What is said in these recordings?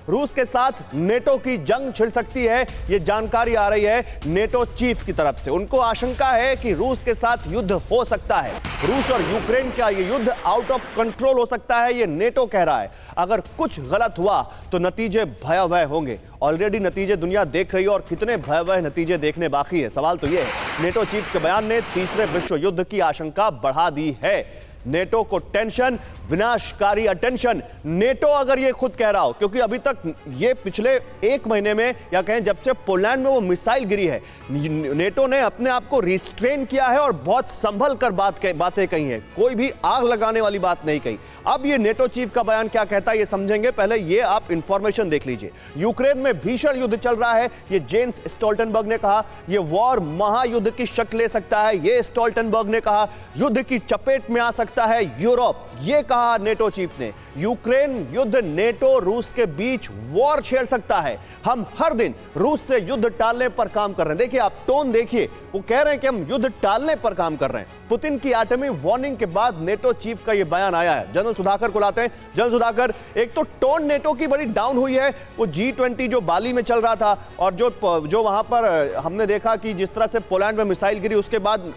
रूस के साथ नेटो की जंग छिड़ सकती है, यह जानकारी आ रही है नेटो चीफ की तरफ से। उनको आशंका है कि रूस के साथ युद्ध हो सकता है। रूस और यूक्रेन का यह युद्ध आउट ऑफ कंट्रोल हो सकता है, यह नेटो कह रहा है। अगर कुछ गलत हुआ तो नतीजे भयावह होंगे। ऑलरेडी नतीजे दुनिया देख रही है और कितने भयावह नतीजे देखने बाकी है। सवाल तो यह है, नेटो चीफ के बयान ने तीसरे विश्व युद्ध की आशंका बढ़ा दी है। नेटो को टेंशन, विनाशकारी अटेंशन। नेटो अगर ये खुद कह रहा हो, क्योंकि अभी तक ये पिछले एक महीने में या कहें जब से पोलैंड में वो मिसाइल गिरी है, नेटो ने अपने आप को रिस्ट्रेन किया है और बहुत संभल कर बातें कही हैं। कोई भी आग लगाने वाली बात नहीं कही। अब ये नेटो चीफ का बयान क्या कहता है ये समझेंगे। पहले ये आप इंफॉर्मेशन देख लीजिए। यूक्रेन में भीषण युद्ध चल रहा है, ये जेन्स स्टोल्टनबर्ग ने कहा। ये वॉर महायुद्ध की शक्ल ले सकता है, ये स्टोल्टनबर्ग ने कहा। युद्ध की चपेट में आ सकता है यूरोप, ये कहा नेटो चीफ ने। यूक्रेन युद्ध नेटो रूस के बीच वॉर छेड़ सकता है। हम हर दिन रूस से युद्ध टालने पर काम कर रहे हैं। देखिए आप टोन देखिए, वो कह रहे हैं कि हम युद्ध टालने पर काम कर रहे हैं। पुतिन की एटमी वार्निंग के बाद नेटो चीफ का यह बयान आया है। जनरल सुधाकर को लाते हैं। जनरल सुधाकर, एक तो टोन नेटो की बड़ी डाउन हुई है। वो G20 जो बाली में चल रहा था और जो वहां पर हमने देखा कि जिस तरह से पोलैंड में मिसाइल गिरी, उसके बाद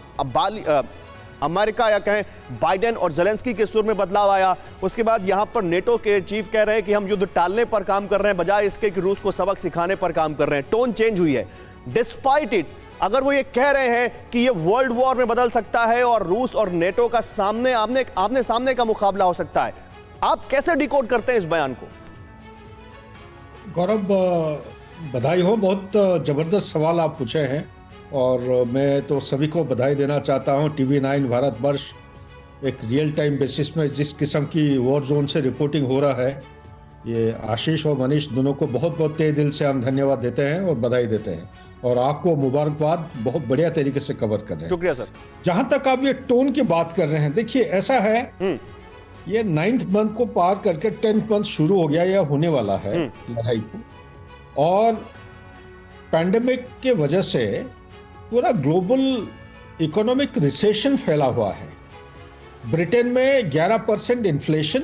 अमेरिका या कहें बाइडेन और जेलेंस्की के सुर में बदलाव आया। उसके बाद यहां पर नेटो के चीफ कह रहे हैं कि हम युद्ध टालने पर काम कर रहे हैं, बजाय इसके कि रूस को सबक सिखाने पर काम कर रहे हैं। टोन चेंज हुई है। डिस्पाइट इट, अगर वो ये कह रहे हैं कि ये वर्ल्ड वॉर में बदल सकता है और रूस और नेटो का आमने सामने का मुकाबला हो सकता है, आप कैसे डिकोड करते हैं इस बयान को? गौरव, बधाई हो, बहुत जबरदस्त सवाल आप पूछे हैं और मैं तो सभी को बधाई देना चाहता हूं। TV9 भारतवर्ष एक रियल टाइम बेसिस में जिस किस्म की वॉर जोन से रिपोर्टिंग हो रहा है, ये आशीष और मनीष दोनों को बहुत बहुत तहे दिल से हम धन्यवाद देते हैं और बधाई देते हैं, और आपको मुबारकबाद, बहुत बढ़िया तरीके से कवर कर रहे हैं। शुक्रिया सर। जहां तक आप ये टोन की बात कर रहे हैं, देखिए ऐसा है, ये 9th मंथ को पार करके 10th मंथ शुरू हो गया या होने वाला है लड़ाई को, और पैंडेमिक के वजह से पूरा ग्लोबल इकोनॉमिक रिसेशन फैला हुआ है। ब्रिटेन में 11% इन्फ्लेशन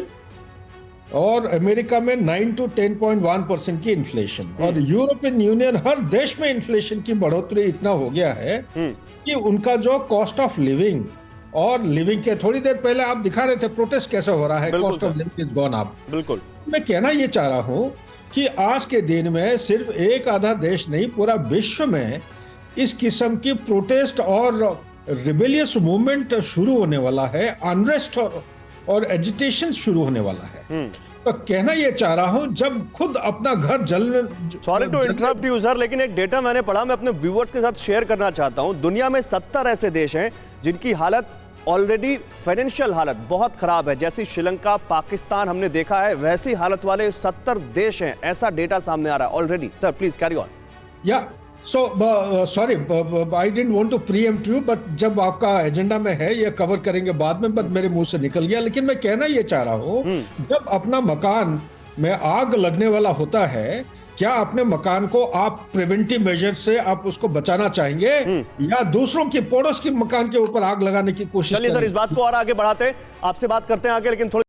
और अमेरिका में 9 to 10.1% की इन्फ्लेशन, और यूरोपियन यूनियन हर देश में इन्फ्लेशन की बढ़ोतरी इतना हो गया है कि उनका जो कॉस्ट ऑफ लिविंग, और लिविंग के थोड़ी देर पहले आप दिखा रहे थे प्रोटेस्ट कैसे हो रहा है, cost of living is gone up. बिल्कुल, मैं कहना ये चाह रहा हूं कि आज के दिन में सिर्फ एक आधा देश नहीं, पूरा विश्व में इस किस्म की प्रोटेस्ट और रिबेलियस मूवमेंट शुरू होने वाला है, अनरेस्ट और एजिटेशन शुरू होने वाला है। तो कहना यह चाह रहा हूं, जब खुद अपना घर जलने, sorry to interrupt you sir, लेकिन एक डेटा मैंने पढ़ा, मैं अपने व्यूअर्स के साथ शेयर करना चाहता हूं। दुनिया में 70 ऐसे देश हैं जिनकी हालत ऑलरेडी, फाइनेंशियल हालत बहुत खराब है। जैसी श्रीलंका, पाकिस्तान हमने देखा है, वैसी हालत वाले 70 देश हैं। ऐसा डेटा सामने आ रहा है already. Sir please carry on. Yeah so sorry, I didn't want to preempt you, but जब आपका एजेंडा में है ये कवर करेंगे बाद में, बट मेरे मुंह से निकल गया। लेकिन मैं कहना ये चाह रहा हूँ, जब अपना मकान में आग लगने वाला होता है, क्या अपने मकान को आप प्रिवेंटिव मेजर से आप उसको बचाना चाहेंगे या दूसरों के पड़ोस के मकान के ऊपर आग लगाने की कोशिश? चलिए सर, इस बात को और आगे बढ़ाते हैं, आपसे बात करते हैं आगे, लेकिन थोड़ी